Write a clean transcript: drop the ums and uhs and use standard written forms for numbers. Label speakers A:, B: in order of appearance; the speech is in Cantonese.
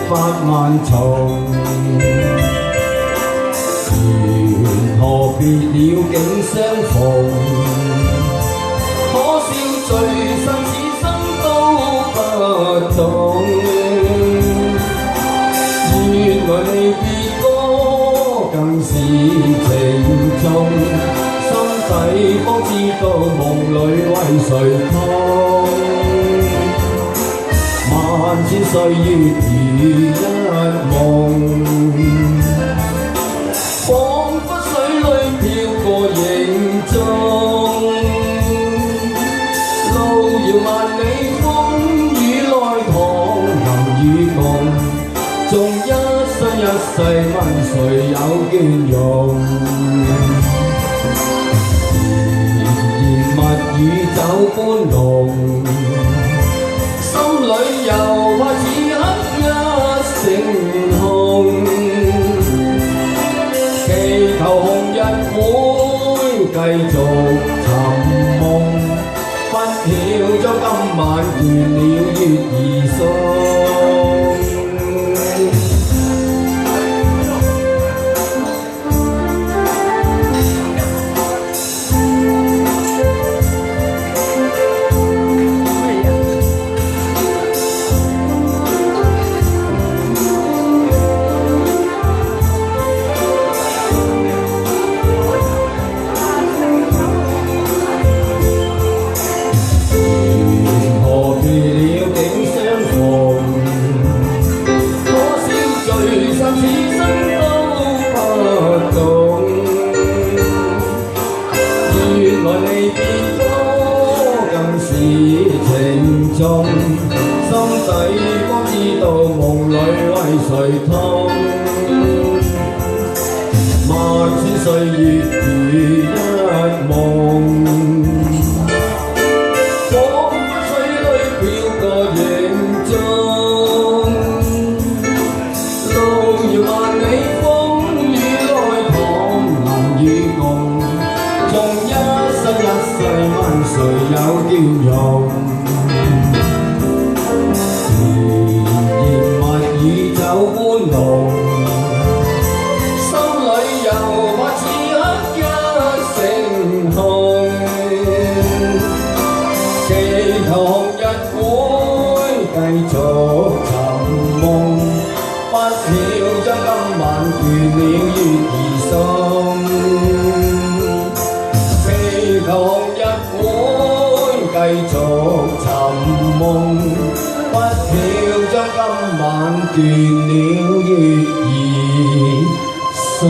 A: 發萬重，緣何別了竟相逢？可笑聚散此生都不懂，原來離別歌更是情重，心底方知道夢裏為誰痛。萬千歲月如一夢，彷彿水裏飄過影蹤，路遙萬里風雨來旁能與共，縱一生一世問誰有雋容？甜言蜜語酒般濃，心裏又怕此刻一成空，祈求紅日會繼續尋夢，不曉將今晚倦了月兒送。原來離別歌更是情重，心底方知道夢裏為誰痛。萬千歲月如一夢，彷彿水裏飄過影蹤，路遙萬里風雨來旁能與共，縱一生一世問誰有雋容？甜言蜜語酒般濃，心裏又怕此刻一成空，祈求紅日會繼續尋夢，不曉將今晚倦了月兒送。祈求紅日會繼續尋夢，不曉將今晚倦了月兒送。